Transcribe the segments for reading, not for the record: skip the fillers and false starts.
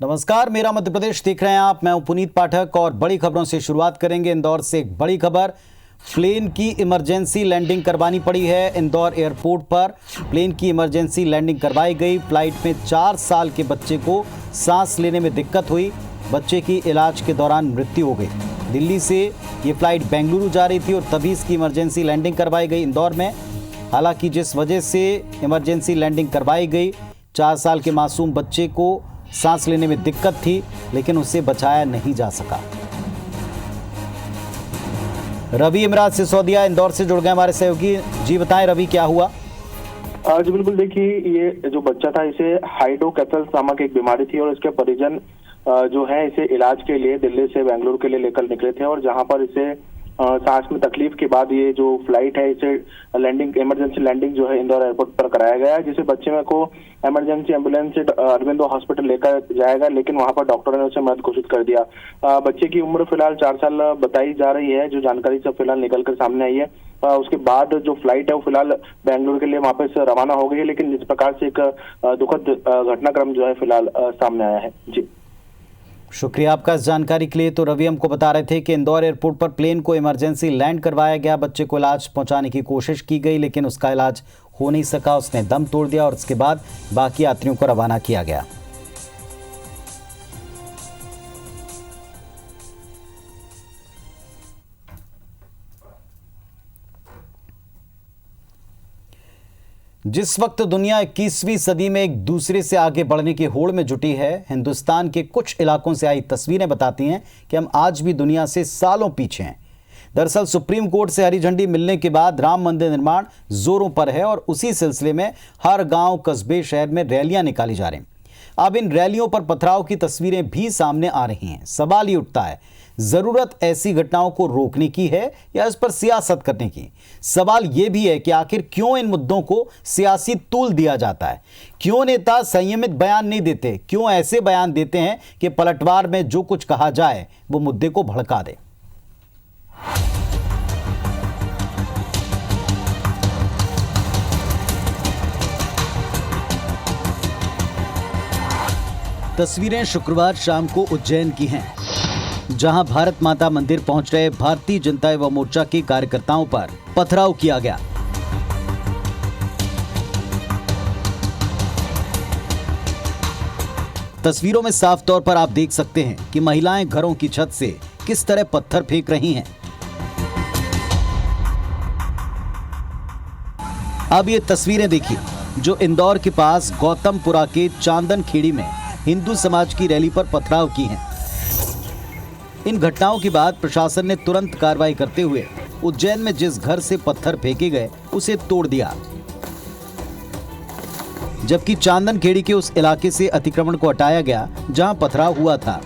नमस्कार, मेरा मध्य प्रदेश देख रहे हैं आप। मैं हूं पुनीत पाठक और बड़ी खबरों से शुरुआत करेंगे। इंदौर से एक बड़ी खबर, प्लेन की इमरजेंसी लैंडिंग करवानी पड़ी है। इंदौर एयरपोर्ट पर प्लेन की इमरजेंसी लैंडिंग करवाई गई। फ्लाइट में 4 साल के बच्चे को सांस लेने में दिक्कत हुई। बच्चे की इलाज के दौरान मृत्यु हो गई। दिल्ली से ये फ्लाइट बेंगलुरु जा रही थी और तभी इसकी इमरजेंसी लैंडिंग करवाई गई इंदौर में। हालांकि जिस वजह से इमरजेंसी लैंडिंग करवाई गई, 4 साल के मासूम बच्चे को सांस लेने में दिक्कत थी, लेकिन उसे बचाया नहीं जा सका। रवि इमराज सिसोदिया इंदौर से जुड़ गए हमारे सहयोगी। जी बताएं रवि, क्या हुआ? जी बिल्कुल, देखिए ये जो बच्चा था इसे हाइड्रोकेफेलस नामक एक बीमारी थी और इसके परिजन जो है इसे इलाज के लिए दिल्ली से बेंगलुरु के लिए लेकर निकले थे और जहां पर इसे सांस में तकलीफ के बाद ये जो फ्लाइट है इसे लैंडिंग, इमरजेंसी लैंडिंग जो है इंदौर एयरपोर्ट पर कराया गया है, जिसे बच्चे को इमरजेंसी एम्बुलेंस से अरविंदो हॉस्पिटल लेकर जाएगा, लेकिन वहां पर डॉक्टरों ने उसे मृत घोषित कर दिया। बच्चे की उम्र फिलहाल 4 साल बताई जा रही है, जो जानकारी सब फिलहाल निकलकर सामने आई है। उसके बाद जो फ्लाइट है वो फिलहाल बेंगलुरु के लिए वापस रवाना हो गई है, लेकिन जिस प्रकार से एक दुखद घटनाक्रम जो है फिलहाल सामने आया है। जी शुक्रिया आपका इस जानकारी के लिए। तो रवि हमको बता रहे थे कि इंदौर एयरपोर्ट पर प्लेन को इमरजेंसी लैंड करवाया गया। बच्चे को इलाज पहुंचाने की कोशिश की गई, लेकिन उसका इलाज हो नहीं सका। उसने दम तोड़ दिया और उसके बाद बाकी यात्रियों को रवाना किया गया। जिस वक्त दुनिया 21वीं सदी में एक दूसरे से आगे बढ़ने की होड़ में जुटी है, हिंदुस्तान के कुछ इलाकों से आई तस्वीरें बताती हैं कि हम आज भी दुनिया से सालों पीछे हैं। दरअसल सुप्रीम कोर्ट से हरी झंडी मिलने के बाद राम मंदिर निर्माण जोरों पर है और उसी सिलसिले में हर गांव, कस्बे, शहर में रैलियां निकाली जा रही हैं। अब इन रैलियों पर पथराव की तस्वीरें भी सामने आ रही हैं। सवाल ये उठता है, जरूरत ऐसी घटनाओं को रोकने की है या इस पर सियासत करने की? सवाल यह भी है कि आखिर क्यों इन मुद्दों को सियासी तूल दिया जाता है? क्यों नेता संयमित बयान नहीं देते? क्यों ऐसे बयान देते हैं कि पलटवार में जो कुछ कहा जाए वो मुद्दे को भड़का दे? तस्वीरें शुक्रवार शाम को उज्जैन की हैं, जहां भारत माता मंदिर पहुंच रहे भारतीय जनता युवा मोर्चा के कार्यकर्ताओं पर पथराव किया गया। तस्वीरों में साफ तौर पर आप देख सकते हैं कि महिलाएं घरों की छत से किस तरह पत्थर फेंक रही हैं। अब ये तस्वीरें देखिए जो इंदौर के पास गौतमपुरा के चांदन खेड़ी में हिंदू समाज की रैली पर पथराव की हैं। इन घटनाओं के बाद प्रशासन ने तुरंत कार्रवाई करते हुए उज्जैन में जिस घर से पत्थर फेंके गए उसे तोड़ दिया, जबकि चांदन खेड़ी के उस इलाके से अतिक्रमण को हटाया गया जहां पथराव हुआ था।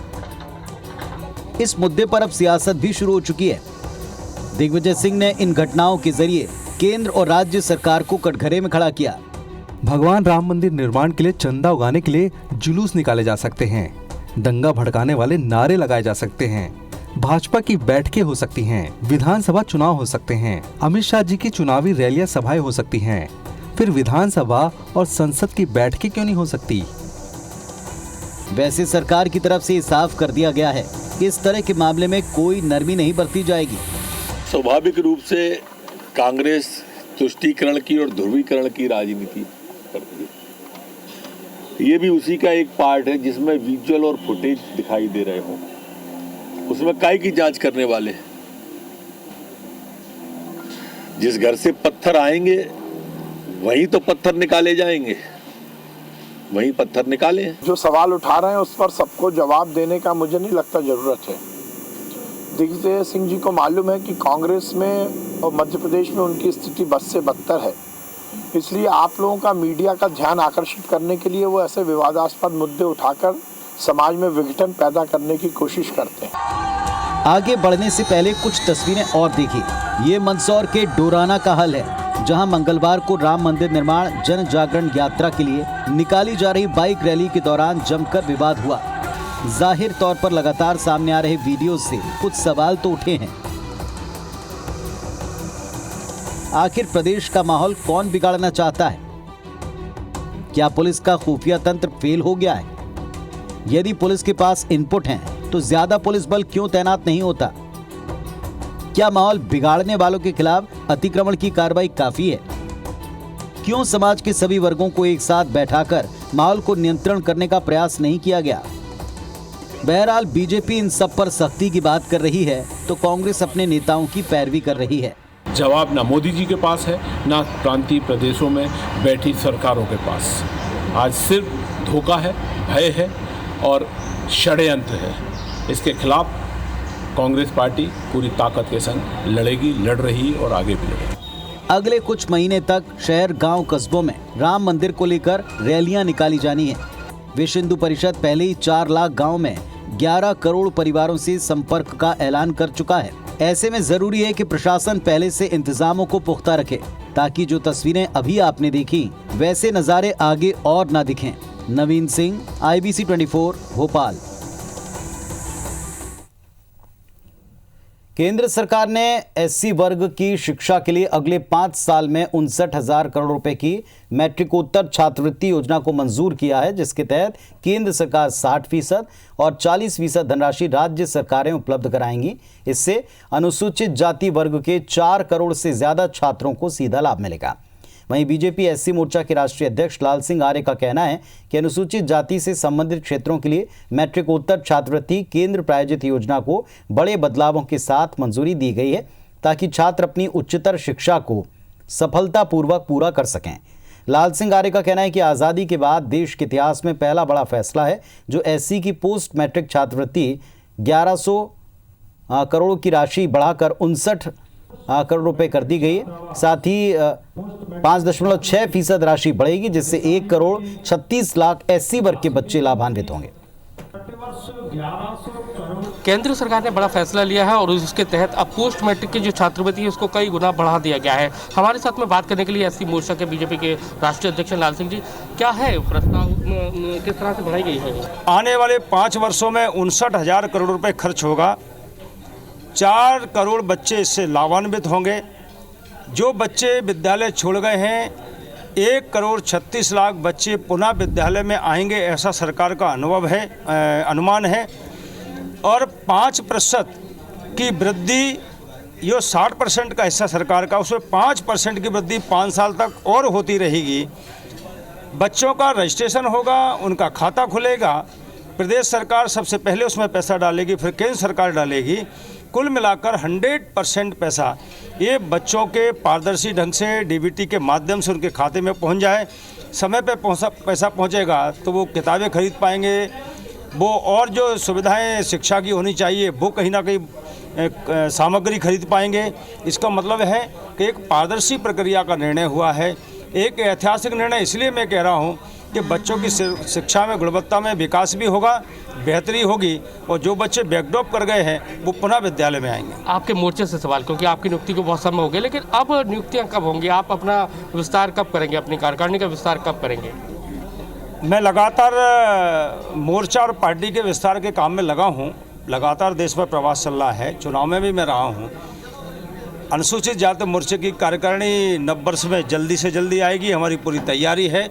इस मुद्दे पर अब सियासत भी शुरू हो चुकी है। दिग्विजय सिंह ने इन घटनाओं के जरिए केंद्र और राज्य सरकार को कटघरे में खड़ा किया। भगवान राम मंदिर निर्माण के लिए चंदा उगाने के लिए जुलूस निकाले जा सकते हैं, दंगा भड़काने वाले नारे लगाए जा सकते हैं, भाजपा की बैठकें हो सकती हैं, विधानसभा चुनाव हो सकते हैं, अमित शाह जी की चुनावी रैलियां, सभाएं हो सकती हैं, फिर विधानसभा और संसद की बैठकें क्यों नहीं हो सकती? वैसे सरकार की तरफ से साफ कर दिया गया है कि इस तरह के मामले में कोई नरमी नहीं बरती जाएगी। स्वाभाविक रूप से कांग्रेस तुष्टीकरण की और ध्रुवीकरण की राजनीति करती है। ये भी उसी का एक पार्ट है जिसमें विजुअल और फुटेज दिखाई दे रहे हो, उसमें काय की जांच करने वाले हैं। जिस घर से पत्थर आएंगे वहीं तो पत्थर निकाले जाएंगे, वहीं पत्थर निकाले। जो सवाल उठा रहे हैं उस पर सबको जवाब देने का मुझे नहीं लगता जरूरत है। दिग्विजय सिंह जी को मालूम है कि कांग्रेस में और मध्य प्रदेश में उनकी स्थिति बद से बदतर है, इसलिए आप लोगों का मीडिया का ध्यान आकर्षित करने के लिए वो ऐसे विवादास्पद मुद्दे उठाकर समाज में विघटन पैदा करने की कोशिश करते हैं। आगे बढ़ने से पहले कुछ तस्वीरें और देखिए। ये मंदसौर के डोराना का हल है, जहां मंगलवार को राम मंदिर निर्माण जन जागरण यात्रा के लिए निकाली जा रही बाइक रैली के दौरान जमकर विवाद हुआ। जाहिर तौर पर लगातार सामने आ रहे वीडियो से कुछ सवाल तो उठे हैं। आखिर प्रदेश का माहौल कौन बिगाड़ना चाहता है? क्या पुलिस का खुफिया तंत्र फेल हो गया है? यदि पुलिस के पास इनपुट हैं, तो ज्यादा पुलिस बल क्यों तैनात नहीं होता? क्या माहौल बिगाड़ने वालों के खिलाफ अतिक्रमण की कार्रवाई काफी है? क्यों समाज के सभी वर्गों को एक साथ बैठाकर माहौल को नियंत्रण करने का प्रयास नहीं किया गया? बहरहाल बीजेपी इन सब पर सख्ती की बात कर रही है, तो कांग्रेस अपने नेताओं की पैरवी कर रही है। जवाब ना मोदी जी के पास है, ना प्रांतीय प्रदेशों में बैठी सरकारों के पास। आज सिर्फ धोखा है, भय है और षड्यंत्र है। इसके खिलाफ कांग्रेस पार्टी पूरी ताकत के संग लड़ेगी, लड़ रही और आगे भी लड़ेगी। अगले कुछ महीने तक शहर, गांव, कस्बों में राम मंदिर को लेकर रैलियां निकाली जानी है। विश्व हिंदू परिषद पहले ही 4 लाख गाँव में 11 करोड़ परिवारों से संपर्क का ऐलान कर चुका है। ऐसे में जरूरी है कि प्रशासन पहले से इंतजामों को पुख्ता रखे, ताकि जो तस्वीरें अभी आपने देखी वैसे नजारे आगे और ना दिखें। नवीन सिंह, IBC 24, भोपाल। केंद्र सरकार ने SC वर्ग की शिक्षा के लिए अगले 5 साल में 59,000 करोड़ रुपए की मैट्रिकोत्तर छात्रवृत्ति योजना को मंजूर किया है, जिसके तहत केंद्र सरकार 60% और 40% धनराशि राज्य सरकारें उपलब्ध कराएंगी। इससे अनुसूचित जाति वर्ग के 4 करोड़ से ज्यादा छात्रों को सीधा लाभ मिलेगा। वहीं बीजेपी SC मोर्चा के राष्ट्रीय अध्यक्ष लाल सिंह आर्य का कहना है कि अनुसूचित जाति से संबंधित क्षेत्रों के लिए मैट्रिकोत्तर छात्रवृत्ति केंद्र प्रायोजित योजना को बड़े बदलावों के साथ मंजूरी दी गई है, ताकि छात्र अपनी उच्चतर शिक्षा को सफलतापूर्वक पूरा कर सकें। लाल सिंह आर्य का कहना है कि आज़ादी के बाद देश के इतिहास में पहला बड़ा फैसला है जो SC की पोस्ट मैट्रिक छात्रवृत्ति 1100 करोड़ की राशि बढ़ाकर 59 करोड़ रुपए कर दी गई है। साथ ही 5.6% राशि बढ़ेगी, जिससे 1 करोड़ 36 लाख SC वर्ग के बच्चे लाभान्वित होंगे। केंद्र सरकार ने बड़ा फैसला लिया है और उसके तहत अब पोस्ट मैट्रिक की जो छात्रवृत्ति है उसको कई गुना बढ़ा दिया गया है। हमारे साथ में बात करने के लिए SC मोर्चा के बीजेपी के राष्ट्रीय अध्यक्ष लाल सिंह जी, क्या है प्रस्ताव, किस तरह से बढ़ाई गई है? आने वाले 5 वर्षों में 59,000 करोड़ रुपए खर्च होगा। 4 करोड़ बच्चे इससे लाभान्वित होंगे। जो बच्चे विद्यालय छोड़ गए हैं, 1 करोड़ 36 लाख बच्चे पुनः विद्यालय में आएंगे, ऐसा सरकार का अनुमान है। और 5% की वृद्धि, जो 60% का हिस्सा सरकार का, उसमें 5% की वृद्धि 5 साल तक और होती रहेगी। बच्चों का रजिस्ट्रेशन होगा, उनका खाता खुलेगा, प्रदेश सरकार सबसे पहले उसमें पैसा डालेगी, फिर केंद्र सरकार डालेगी। कुल मिलाकर 100% पैसा ये बच्चों के पारदर्शी ढंग से DBT के माध्यम से उनके खाते में पहुंच जाए। समय पे पैसा पहुंचेगा तो वो किताबें खरीद पाएंगे, वो और जो सुविधाएं शिक्षा की होनी चाहिए वो कहीं ना कहीं सामग्री खरीद पाएंगे। इसका मतलब है कि एक पारदर्शी प्रक्रिया का निर्णय हुआ है। एक ऐतिहासिक निर्णय इसलिए मैं कह रहा हूँ कि बच्चों की शिक्षा में, गुणवत्ता में विकास भी होगा, बेहतरी होगी और जो बच्चे बैकड्रॉप कर गए हैं वो पुनः विद्यालय में आएंगे। आपके मोर्चे से सवाल, क्योंकि आपकी नियुक्ति को बहुत समय हो गया, लेकिन अब नियुक्तियां कब होंगी? आप अपना विस्तार कब करेंगे, अपनी कार्यकारिणी का विस्तार कब करेंगे? मैं लगातार मोर्चा और पार्टी के विस्तार के काम में लगा हूँ। लगातार देश में प्रवास चल रहा है, चुनाव में भी मैं रहा हूँ। अनुसूचित जाति मोर्चे की कार्यकारिणी नव वर्ष में जल्दी से जल्दी आएगी, हमारी पूरी तैयारी है।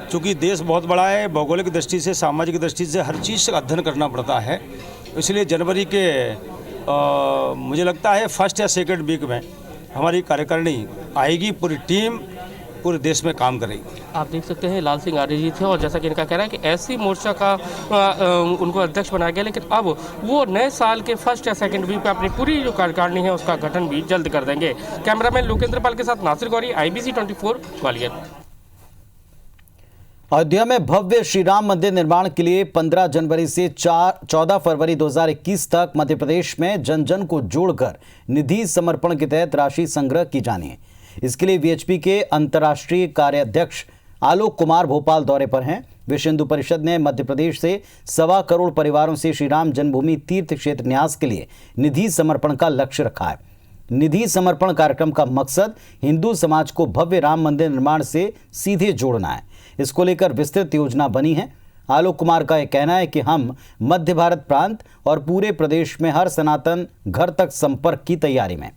चूँकि देश बहुत बड़ा है, भौगोलिक दृष्टि से, सामाजिक दृष्टि से हर चीज़ का अध्ययन करना पड़ता है, इसलिए जनवरी के मुझे लगता है 1st या 2nd वीक में हमारी कार्यकारिणी आएगी। पूरी टीम पूरे देश में काम करेगी। आप देख सकते हैं लाल सिंह आर्य जी थे और जैसा कि इनका कहना है कि SC मोर्चा का उनको अध्यक्ष बनाया गया, लेकिन अब वो नए साल के 1st या 2nd वीक में अपनी पूरी जो कार्यकारिणी है उसका गठन भी जल्द कर देंगे। कैमरामैन लोकेंद्र पाल के साथ नासिर गौरी, IBC 24, ग्वालियर। अयोध्या में भव्य श्री राम मंदिर निर्माण के लिए 15 जनवरी से 14 फरवरी 2021 तक मध्य प्रदेश में जन जन को जोड़कर निधि समर्पण के तहत राशि संग्रह की जानी है। इसके लिए VHP के अंतर्राष्ट्रीय कार्याध्यक्ष आलोक कुमार भोपाल दौरे पर हैं। विश्व हिंदू परिषद ने मध्य प्रदेश से 1.25 करोड़ परिवारों से श्री राम जन्मभूमि तीर्थ क्षेत्र न्यास के लिए निधि समर्पण का लक्ष्य रखा है। निधि समर्पण कार्यक्रम का मकसद हिंदू समाज को भव्य राम मंदिर निर्माण से सीधे जोड़ना है। इसको लेकर विस्तृत योजना बनी है। आलोक कुमार का यह कहना है कि हम मध्य भारत प्रांत और पूरे प्रदेश में हर सनातन घर तक संपर्क की तैयारी में।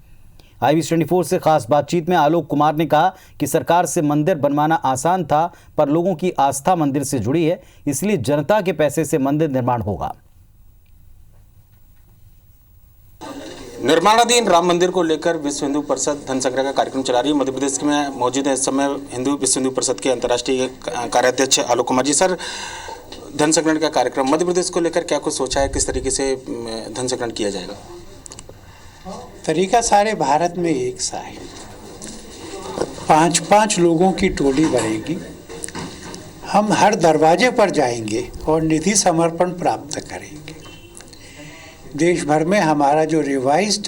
IBC 24 से खास बातचीत में आलोक कुमार ने कहा कि सरकार से मंदिर बनवाना आसान था, पर लोगों की आस्था मंदिर से जुड़ी है, इसलिए जनता के पैसे से मंदिर निर्माण होगा। निर्माणाधीन राम मंदिर को लेकर विश्व हिंदू परिषद धन संग्रह का कार्यक्रम चला रही है। मध्य प्रदेश में मौजूद है इस समय विश्व हिंदू परिषद के अंतर्राष्ट्रीय कार्याध्यक्ष आलोक कुमार जी। सर, धन संग्रहण का कार्यक्रम मध्य प्रदेश को लेकर क्या कुछ सोचा है, किस तरीके से धन संग्रहण किया जाएगा? तरीका सारे भारत में एक सा है। 5-5 लोगों की टोली बनेगी, हम हर दरवाजे पर जाएंगे और निधि समर्पण प्राप्त करेंगे। देश भर में हमारा जो रिवाइज्ड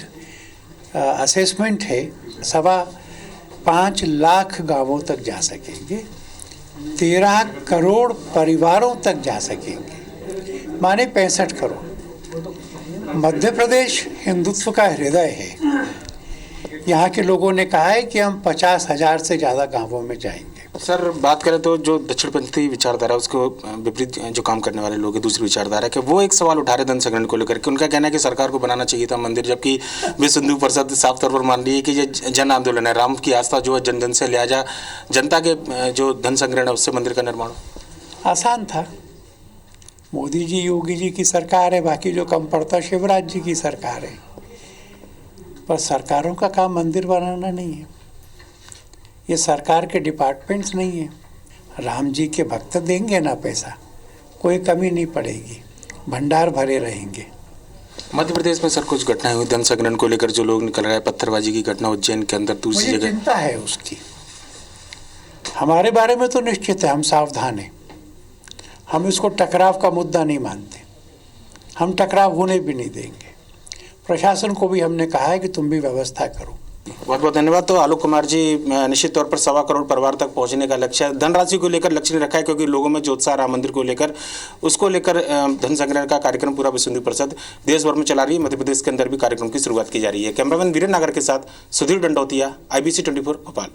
असेसमेंट है 5.25 लाख गांवों तक जा सकेंगे, 13 करोड़ परिवारों तक जा सकेंगे, माने 65 करोड़। मध्य प्रदेश हिंदुत्व का हृदय है। यहाँ के लोगों ने कहा है कि हम 50,000 से ज़्यादा गांवों में जाएंगे। सर, बात करें तो जो दक्षिणपंथी विचारधारा उसको विपरीत जो काम करने वाले लोग हैं, दूसरी विचारधारा के वो एक सवाल उठा रहे धन संग्रहण को लेकर के। उनका कहना है कि सरकार को बनाना चाहिए था मंदिर, जबकि विश्व हिंदू परिषद साफ तौर पर मान रही है कि ये जन आंदोलन है, राम की आस्था जो है जन जन से, लिहाजा जनता के जो धन संग्रहण है उससे मंदिर का निर्माण आसान था। मोदी जी योगी जी की सरकार है, बाकी जो कम पड़ता शिवराज जी की सरकार है। पर सरकारों का काम मंदिर बनाना नहीं है, ये सरकार के डिपार्टमेंट्स नहीं है। राम जी के भक्त देंगे ना पैसा, कोई कमी नहीं पड़ेगी, भंडार भरे रहेंगे। मध्य प्रदेश में सर कुछ घटनाएं हुई धन संग्रहण को लेकर, जो लोग निकल रहे हैं, पत्थरबाजी की घटना उज्जैन के अंदर, दूसरी जगह चिंता है उसकी। हमारे बारे में तो निश्चित है, हम सावधान हैं, हम इसको टकराव का मुद्दा नहीं मानते, हम टकराव होने भी नहीं देंगे। प्रशासन को भी हमने कहा है कि तुम भी व्यवस्था करो। बहुत बहुत धन्यवाद। तो आलोक कुमार जी, निश्चित तौर पर 1.25 करोड़ परिवार तक पहुंचने का लक्ष्य, धनराशि को लेकर लक्ष्य नहीं रखा है, क्योंकि लोगों में जो उत्साह राम मंदिर को लेकर, उसको लेकर धन संग्रहण का कार्यक्रम पूरा विश्व हिंदू परिषद देश भर में चला रही है। मध्य प्रदेश के अंदर भी कार्यक्रम की शुरुआत की जा रही है। कैमरामैन वीरेंद्र नागर के साथ सुधीर दंडौतिया, IBC 24 भोपाल।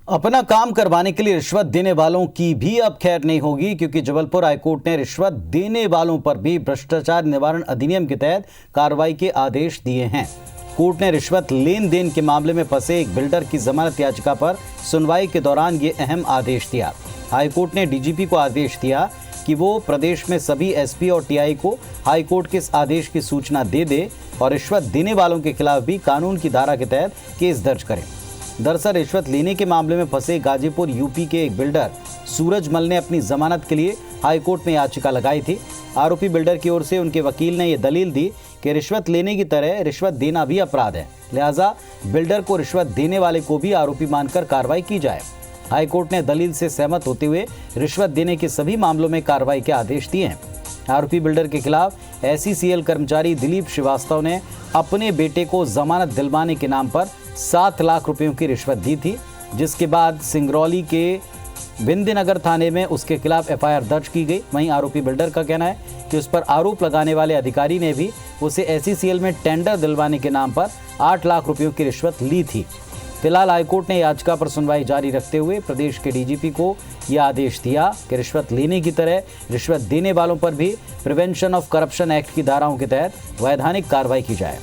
अपना काम करवाने के लिए रिश्वत देने वालों की भी अब खैर नहीं होगी, क्योंकि जबलपुर हाईकोर्ट ने रिश्वत देने वालों पर भी भ्रष्टाचार निवारण अधिनियम के तहत कार्रवाई के आदेश दिए हैं। कोर्ट ने रिश्वत लेन देन के मामले में फंसे एक बिल्डर की जमानत याचिका पर सुनवाई के दौरान ये अहम आदेश दिया। हाईकोर्ट ने DGP को आदेश दिया कि वो प्रदेश में सभी SP और TI को हाईकोर्ट के इस आदेश की सूचना दे दे और रिश्वत देने वालों के खिलाफ भी कानून की धारा के तहत केस दर्ज करें। दरअसल रिश्वत लेने के मामले में फंसे गाजीपुर UP के एक बिल्डर सूरज मल ने अपनी जमानत के लिए हाईकोर्ट में याचिका लगाई थी। आरोपी बिल्डर की ओर से उनके वकील ने यह दलील दी कि रिश्वत लेने की तरह रिश्वत देना भी अपराध है, लिहाजा बिल्डर को रिश्वत देने वाले को भी आरोपी मानकर कार्रवाई की जाए। हाईकोर्ट ने दलील से सहमत होते हुए रिश्वत देने के सभी मामलों में कार्रवाई के आदेश दिए हैं। आरोपी बिल्डर के खिलाफ SECL कर्मचारी दिलीप श्रीवास्तव ने अपने बेटे को जमानत दिलवाने के नाम पर 7 लाख रुपयों की रिश्वत दी थी, जिसके बाद सिंगरौली के बिंदनगर थाने में उसके खिलाफ FIR दर्ज की गई। वहीं आरोपी बिल्डर का कहना है कि उस पर आरोप लगाने वाले अधिकारी ने भी उसे SECL में टेंडर दिलवाने के नाम पर 8 लाख रुपयों की रिश्वत ली थी। फिलहाल हाईकोर्ट ने याचिका पर सुनवाई जारी रखते हुए प्रदेश के DGP को यह आदेश दिया कि रिश्वत लेने की तरह रिश्वत देने वालों पर भी प्रिवेंशन ऑफ करप्शन एक्ट की धाराओं के तहत वैधानिक कार्रवाई की जाए।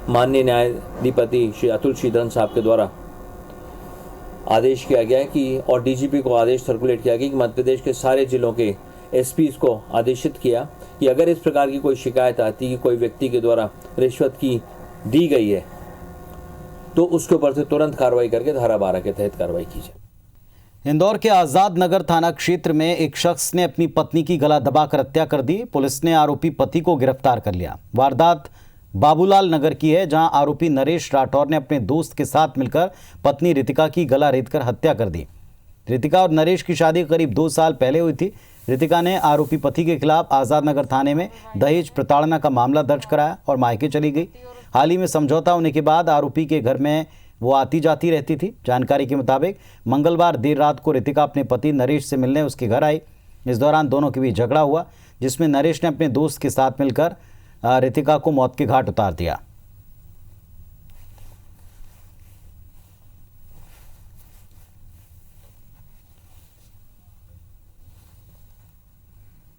माननीय न्यायाधिपति श्री अतुल श्रीधरन साहब के द्वारा आदेश किया गया है कि और DGP को आदेश सर्कुलेट किया गया कि मध्य प्रदेश के सारे जिलों के SPs को आदेशित किया कि अगर इस प्रकार की कोई शिकायत आती है कि कोई व्यक्ति के द्वारा रिश्वत की दी गई है तो उसके ऊपर से तुरंत कार्रवाई करके धारा 12 के तहत कार्रवाई की जाए। इंदौर के आजाद नगर थाना क्षेत्र में एक शख्स ने अपनी पत्नी की गला दबाकर हत्या कर दी। पुलिस ने आरोपी पति को गिरफ्तार कर लिया। वारदात बाबूलाल नगर की है, जहां आरोपी नरेश राठौर ने अपने दोस्त के साथ मिलकर पत्नी रितिका की गला रेतकर हत्या कर दी। रितिका और नरेश की शादी करीब 2 साल पहले हुई थी। रितिका ने आरोपी पति के खिलाफ आजाद नगर थाने में दहेज प्रताड़ना का मामला दर्ज कराया और मायके चली गई। हाल ही में समझौता होने के बाद आरोपी के घर में वो आती जाती रहती थी। जानकारी के मुताबिक मंगलवार देर रात को रितिका अपने पति नरेश से मिलने उसके घर आई। इस दौरान दोनों के बीच झगड़ा हुआ, जिसमें नरेश ने अपने दोस्त के साथ मिलकर रितिका को मौत के घाट उतार दिया।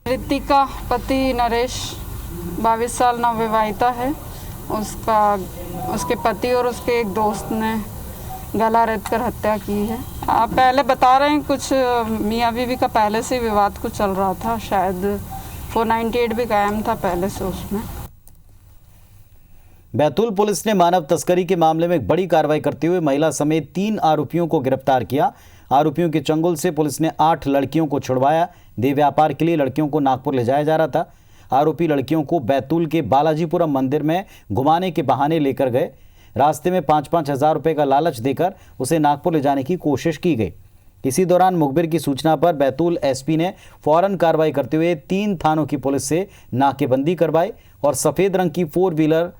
रितिका पति नरेश 22 साल नवविवाहिता है। उसके पति और उसके एक दोस्त ने गला रेत कर हत्या की है। आप पहले बता रहे हैं कुछ मियाँ बीवी का पहले से विवाद कुछ चल रहा था, शायद 498 भी कायम था पहले से उसमें। बैतूल पुलिस ने मानव तस्करी के मामले में एक बड़ी कार्रवाई करते हुए महिला समेत 3 आरोपियों को गिरफ्तार किया। आरोपियों के चंगुल से पुलिस ने 8 लड़कियों को छुड़वाया। देह व्यापार के लिए लड़कियों को नागपुर ले जाया जा रहा था। आरोपी लड़कियों को बैतूल के बालाजीपुरम मंदिर में घुमाने के बहाने लेकर गए। रास्ते में 5-5 हज़ार रुपये का लालच देकर उसे नागपुर ले जाने की कोशिश की गई। इसी दौरान मुखबिर की सूचना पर बैतूल एसपी ने फौरन कार्रवाई करते हुए 3 थानों की पुलिस से नाकेबंदी करवाई और सफ़ेद रंग की 4 व्हीलर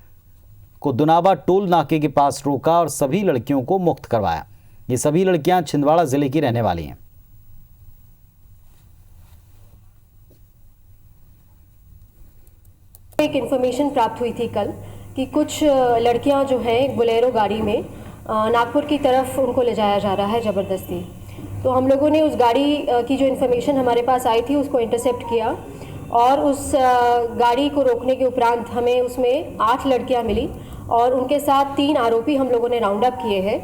को दुनावा टोल नाके के पास रोका और सभी लड़कियों को मुक्त करवाया। ये सभी लड़कियां छिंदवाड़ा जिले की रहने वाली हैं। एक इन्फॉर्मेशन प्राप्त हुई थी कल कि कुछ लड़कियां जो हैं एक बोलेरो गाड़ी में नागपुर की तरफ उनको ले जाया जा रहा है ज़बरदस्ती। तो हम लोगों ने उस गाड़ी की जो इन्फॉर्मेशन हमारे पास आई थी उसको इंटरसेप्ट किया और उस गाड़ी को रोकने के उपरांत हमें उसमें 8 लड़कियां मिली और उनके साथ 3 आरोपी हम लोगों ने राउंड अप किए हैं।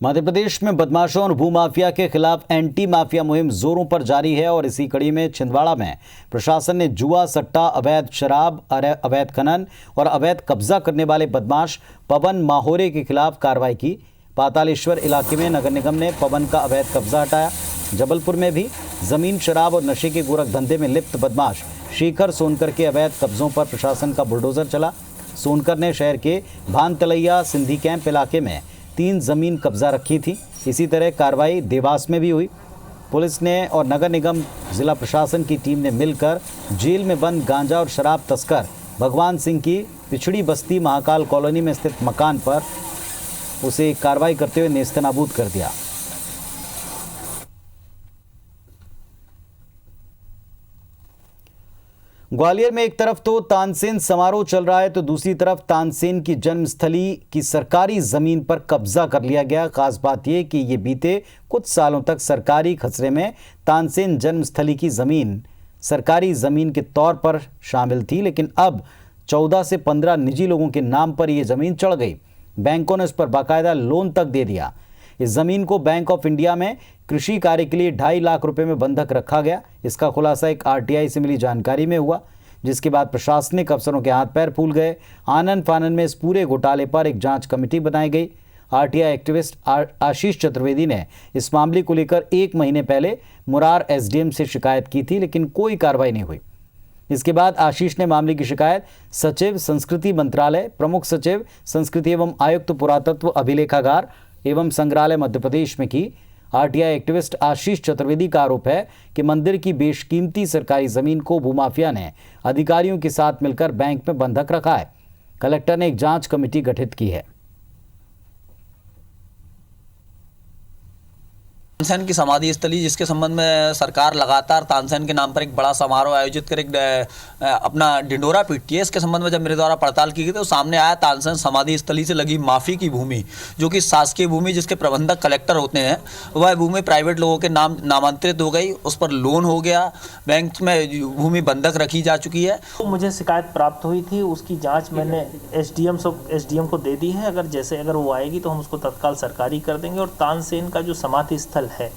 मध्य प्रदेश में बदमाशों और भूमाफिया के खिलाफ एंटी माफिया मुहिम जोरों पर जारी है और इसी कड़ी में छिंदवाड़ा में प्रशासन ने जुआ, सट्टा, अवैध शराब, अवैध खनन और अवैध कब्जा करने वाले बदमाश पवन माहोरे के खिलाफ कार्रवाई की। पातालेश्वर इलाके में नगर निगम ने पवन का अवैध कब्जा हटाया। जबलपुर में भी जमीन, शराब और नशे के गोरख धंधे में लिप्त बदमाश शेखर सोनकर के अवैध कब्जों पर प्रशासन का बुलडोजर चला। सोनकर ने शहर के भानतलैया सिंधी कैंप इलाके में 3 जमीन कब्जा रखी थी। इसी तरह कार्रवाई देवास में भी हुई। पुलिस ने और नगर निगम जिला प्रशासन की टीम ने मिलकर जेल में बंद गांजा और शराब तस्कर भगवान सिंह की पिछड़ी बस्ती महाकाल कॉलोनी में स्थित मकान पर उसे कार्रवाई करते हुए नेस्तनाबूद कर दिया। ग्वालियर में एक तरफ तो तानसेन समारोह चल रहा है तो दूसरी तरफ तानसेन की जन्मस्थली की सरकारी जमीन पर कब्जा कर लिया गया। खास बात यह कि ये बीते कुछ सालों तक सरकारी खसरे में तानसेन जन्मस्थली की जमीन सरकारी जमीन के तौर पर शामिल थी, लेकिन अब 14 से 15 निजी लोगों के नाम पर यह जमीन चढ़ गई। बैंकों ने इस पर बाकायदा लोन तक दे दिया। इस जमीन को बैंक ऑफ इंडिया में कृषि कार्य के लिए 2.5 लाख रुपए में बंधक रखा गया। इसका खुलासा एक आरटीआई से मिली जानकारी में हुआ, जिसके बाद प्रशासनिक अफसरों के हाथ पैर फूल गए। आनन फानन में इस पूरे घोटाले पर एक जांच कमेटी बनाई गई। आरटीआई एक्टिविस्ट आशीष चतुर्वेदी ने इस मामले को लेकर 1 महीने पहले मुरार एसडीएम से शिकायत की थी, लेकिन कोई कार्रवाई नहीं हुई। इसके बाद आशीष ने मामले की शिकायत सचिव संस्कृति मंत्रालय, प्रमुख सचिव संस्कृति एवं आयुक्त पुरातत्व अभिलेखागार एवं संग्रहालय मध्य प्रदेश में की। आरटीआई एक्टिविस्ट आशीष चतुर्वेदी का आरोप है कि मंदिर की बेशकीमती सरकारी जमीन को भूमाफिया ने अधिकारियों के साथ मिलकर बैंक में बंधक रखा है। कलेक्टर ने एक जांच कमेटी गठित की है। तानसेन की समाधि स्थली, जिसके संबंध में सरकार लगातार तानसेन के नाम पर एक बड़ा समारोह आयोजित कर एक अपना ढिंडोरा पीटती है। इसके संबंध में जब मेरे द्वारा पड़ताल की गई तो सामने आया तानसेन समाधि स्थली से लगी माफी की भूमि, जो कि शासकीय भूमि जिसके प्रबंधक कलेक्टर होते हैं, वह भूमि प्राइवेट लोगों के नाम नामांतरित हो गई। उस पर लोन हो गया, बैंक में भूमि बंधक रखी जा चुकी है। तो मुझे शिकायत प्राप्त हुई थी, उसकी जाँच मैंने एसडीएम को दे दी है। अगर वो आएगी तो हम उसको तत्काल सरकारी कर देंगे। और तानसेन का जो समाधि स्थल है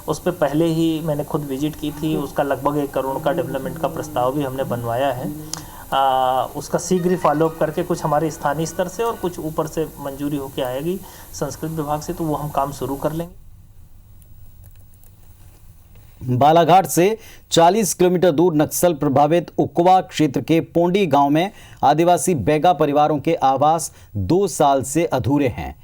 उस पे पहले ही मैंने खुद विजिट की थी। उसका लगभग 1 करोड़ का डेवलपमेंट का प्रस्ताव भी हमने बनवाया है। उसका शीघ्र ही फॉलोअप करके कुछ हमारे स्थानीय स्तर से और कुछ ऊपर से मंजूरी होकर आएगी संस्कृत विभाग से, तो वो हम काम शुरू कर लेंगे। बालाघाट से 40 किलोमीटर दूर नक्सल प्रभावित उकवा क्षेत्र के पोंडी गांव में आदिवासी बैगा परिवारों के आवास 2 साल से अधूरे हैं।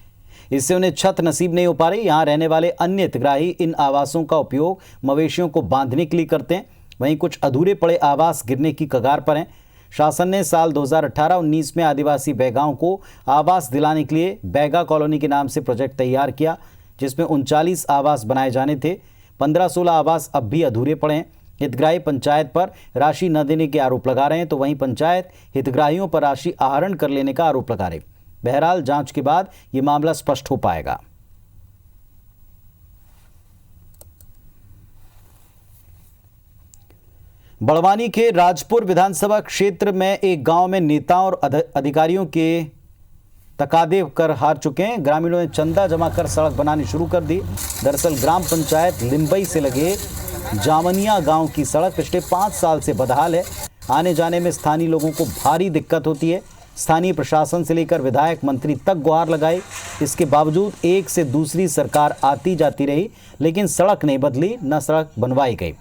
इससे उन्हें छत नसीब नहीं हो पा रही। यहाँ रहने वाले अन्य हितग्राही इन आवासों का उपयोग मवेशियों को बांधने के लिए करते हैं। वहीं कुछ अधूरे पड़े आवास गिरने की कगार पर हैं। शासन ने साल 2018-19 में आदिवासी बैगाओं को आवास दिलाने के लिए बैगा कॉलोनी के नाम से प्रोजेक्ट तैयार किया, जिसमें 39 आवास बनाए जाने थे। 15-16 आवास अब भी अधूरे पड़े हैं। हितग्राही पंचायत पर राशि न देने के आरोप लगा रहे हैं, तो वहीं पंचायत हितग्राहियों पर राशि आहरण कर लेने का आरोप लगा रही। बहरहाल जांच के बाद ये मामला स्पष्ट हो पाएगा। बड़वानी के राजपुर विधानसभा क्षेत्र में एक गांव में नेताओं और अधिकारियों के तकादे कर हार चुके हैं। ग्रामीणों ने चंदा जमा कर सड़क बनानी शुरू कर दी। दरअसल ग्राम पंचायत लिम्बई से लगे जामनिया गांव की सड़क पिछले 5 साल से बदहाल है। आने जाने में स्थानीय लोगों को भारी दिक्कत होती है। स्थानीय प्रशासन से लेकर विधायक मंत्री तक गुहार लगाई। इसके बावजूद एक से दूसरी सरकार आती जाती रही, लेकिन सड़क नहीं बदली, न सड़क बनवाई गई।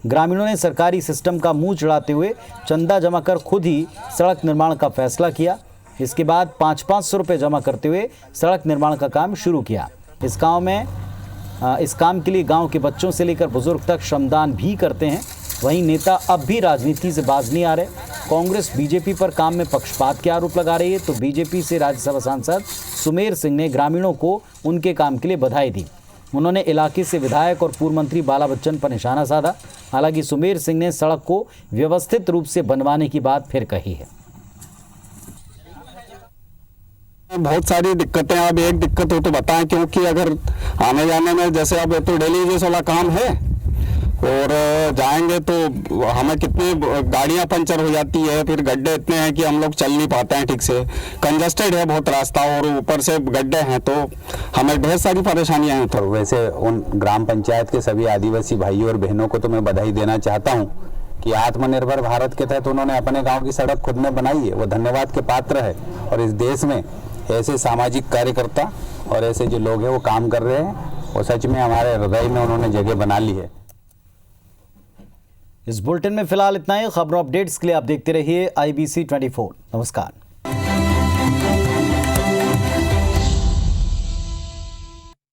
ग्रामीणों ने सरकारी सिस्टम का मुंह चढ़ाते हुए चंदा जमा कर खुद ही सड़क निर्माण का फैसला किया। इसके बाद 500-500 रुपये जमा करते हुए सड़क निर्माण का काम शुरू किया। इस काम के लिए गांव के बच्चों से लेकर बुजुर्ग तक श्रमदान भी करते हैं। वहीं नेता अब भी राजनीति से बाज नहीं आ रहे। कांग्रेस बीजेपी पर काम में पक्षपात के आरोप लगा रही है, तो बीजेपी से राज्यसभा सांसद सुमेर सिंह ने ग्रामीणों को उनके काम के लिए बधाई दी। उन्होंने इलाके से विधायक और पूर्व मंत्री बाला बच्चन पर निशाना साधा। हालांकि सुमेर सिंह ने सड़क को व्यवस्थित रूप से बनवाने की बात फिर कही है। बहुत सारी दिक्कतें, अब एक दिक्कत हो तो बताएं, क्योंकि अगर आने जाने में जैसे अब तो डेली यूज वाला काम है और जाएंगे तो हमें कितनी गाड़ियां पंचर हो जाती है, फिर गड्ढे इतने हैं कि हम लोग चल नहीं पाते हैं ठीक से, कंजस्टेड है बहुत रास्ता और ऊपर से गड्ढे हैं, तो हमें ढेर सारी परेशानियां हैं। तो वैसे उन ग्राम पंचायत के सभी आदिवासी भाइयों और बहनों को तो मैं बधाई देना चाहता हूं कि आत्मनिर्भर भारत के तहत उन्होंने अपने गाँव की सड़क खुद में बनाई है, वो धन्यवाद के पात्र है। और इस देश में ऐसे सामाजिक कार्यकर्ता और ऐसे जो लोग हैं वो काम कर रहे हैं, वो सच में हमारे हृदय में उन्होंने जगह बना ली है। इस बुलेटिन में फिलहाल इतना ही। खबरों अपडेट्स के लिए आप देखते रहिए IBC 24। नमस्कार।